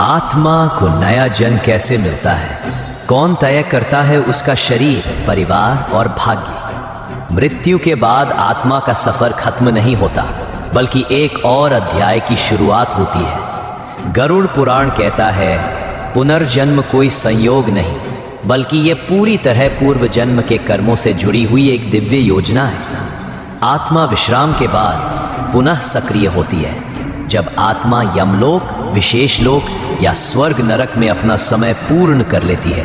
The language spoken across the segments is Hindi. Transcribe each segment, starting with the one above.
आत्मा को नया जन्म कैसे मिलता है? कौन तय करता है उसका शरीर, परिवार और भाग्य? मृत्यु के बाद आत्मा का सफर खत्म नहीं होता, बल्कि एक और अध्याय की शुरुआत होती है। गरुड़ पुराण कहता है, पुनर्जन्म कोई संयोग नहीं, बल्कि ये पूरी तरह पूर्व जन्म के कर्मों से जुड़ी हुई एक दिव्य योजना है। आत्मा विश्राम के बाद पुनः सक्रिय होती है। जब आत्मा यमलोक, विशेष लोक या स्वर्ग नरक में अपना समय पूर्ण कर लेती है,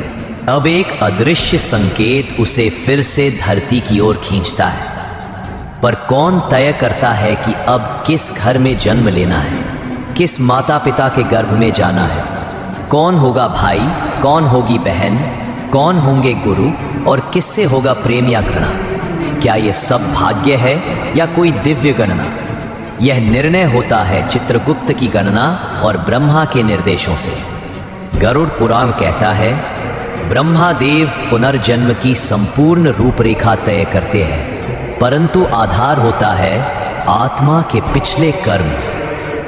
अब एक अदृश्य संकेत उसे फिर से धरती की ओर खींचता है। पर कौन तय करता है कि अब किस घर में जन्म लेना है, किस माता पिता के गर्भ में जाना है? कौन होगा भाई, कौन होगी बहन, कौन होंगे गुरु और किससे होगा प्रेम या घृणा? क्या यह सब भाग्य है या कोई दिव्य गणना? यह निर्णय होता है चित्रगुप्त की गणना और ब्रह्मा के निर्देशों से। गरुड़ पुराण कहता है, ब्रह्मादेव पुनर्जन्म की संपूर्ण रूपरेखा तय करते हैं, परंतु आधार होता है आत्मा के पिछले कर्म।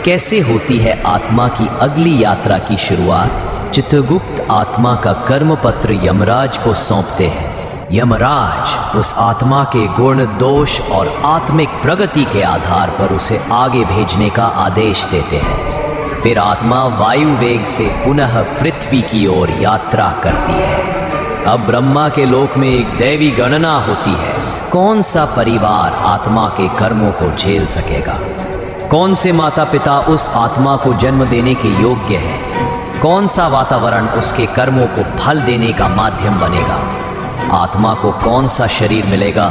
कैसे होती है आत्मा की अगली यात्रा की शुरुआत? चित्रगुप्त आत्मा का कर्म पत्र यमराज को सौंपते हैं। यमराज उस आत्मा के गुण, दोष और आत्मिक प्रगति के आधार पर उसे आगे भेजने का आदेश देते हैं। फिर आत्मा वायु वेग से पुनः पृथ्वी की ओर यात्रा करती है। अब ब्रह्मा के लोक में एक दैवी गणना होती है। कौन सा परिवार आत्मा के कर्मों को झेल सकेगा? कौन से माता पिता उस आत्मा को जन्म देने के योग्य हैं? कौन सा वातावरण उसके कर्मों को फल देने का माध्यम बनेगा? आत्मा को कौन सा शरीर मिलेगा?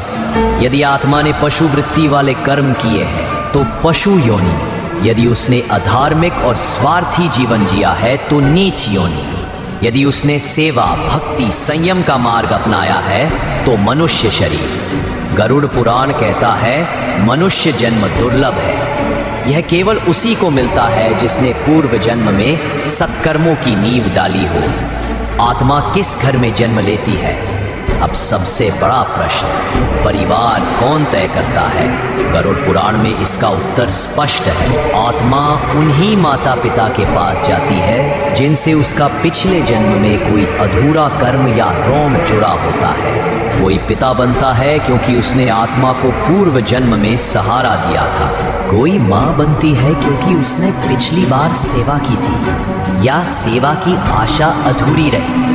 यदि आत्मा ने पशु वृत्ति वाले कर्म किए हैं तो पशु योनि, यदि उसने अधार्मिक और स्वार्थी जीवन जिया है तो नीच योनि, यदि उसने सेवा, भक्ति, संयम का मार्ग अपनाया है तो मनुष्य शरीर। गरुड़ पुराण कहता है, मनुष्य जन्म दुर्लभ है। यह केवल उसी को मिलता है जिसने पूर्व जन्म में सत्कर्मों की नींव डाली हो। आत्मा किस घर में जन्म लेती है? अब सबसे बड़ा प्रश्न, परिवार कौन तय करता है? गरुड़ पुराण में इसका उत्तर स्पष्ट है। आत्मा उन्हीं माता पिता के पास जाती है जिनसे उसका पिछले जन्म में कोई अधूरा कर्म या रोम जुड़ा होता है। कोई पिता बनता है क्योंकि उसने आत्मा को पूर्व जन्म में सहारा दिया था। कोई माँ बनती है क्योंकि उसने पिछली बार सेवा की थी या सेवा की आशा अधूरी रही।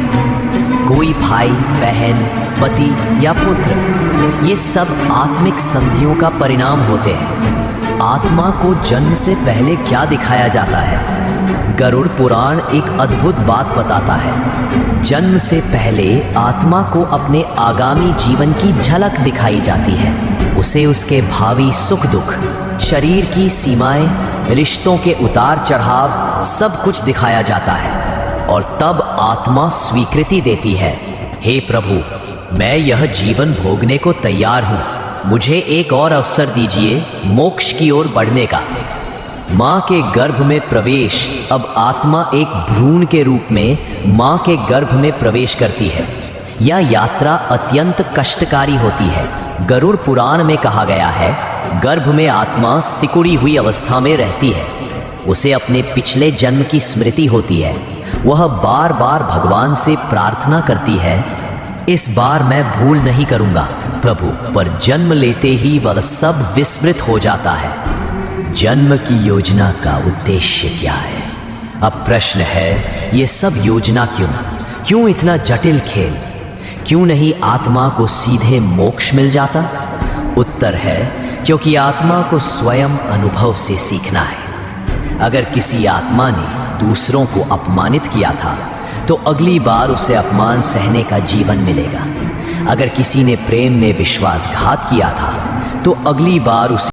कोई भाई, बहन, पति या पुत्र, ये सब आत्मिक संधियों का परिणाम होते हैं। आत्मा को जन्म से पहले क्या दिखाया जाता है? गरुड़ पुराण एक अद्भुत बात बताता है। जन्म से पहले आत्मा को अपने आगामी जीवन की झलक दिखाई जाती है। उसे उसके भावी सुख दुख, शरीर की सीमाएं, रिश्तों के उतार चढ़ाव, सब कुछ दिखाया जाता है। और तब आत्मा स्वीकृति देती है, हे प्रभु, मैं यह जीवन भोगने को तैयार हूं। मुझे एक और अवसर दीजिए मोक्ष की ओर बढ़ने का। मां के गर्भ में प्रवेश। अब आत्मा एक भ्रूण के रूप में मां के गर्भ में प्रवेश करती है। यह यात्रा अत्यंत कष्टकारी होती है। गरुड़ पुराण में कहा गया है, गर्भ में आत्मा सिकुड़ी हुई अवस्था में रहती है। उसे अपने पिछले जन्म की स्मृति होती है। वह बार बार भगवान से प्रार्थना करती है, इस बार मैं भूल नहीं करूंगा प्रभु। पर जन्म लेते ही वह सब विस्मृत हो जाता है। जन्म की योजना का उद्देश्य क्या है? अब प्रश्न है, ये सब योजना क्यों इतना जटिल खेल? क्यों नहीं आत्मा को सीधे मोक्ष मिल जाता? उत्तर है, क्योंकि आत्मा को स्वयं अनुभव से सीखना है। अगर किसी आत्मा ने दूसरों को अपमानित किया था तो अगली बार उसे अपमान सहने का जीवन मिलेगा। अगर किसी ने प्रेम में विश्वासघात किया था तो अगली बार उसे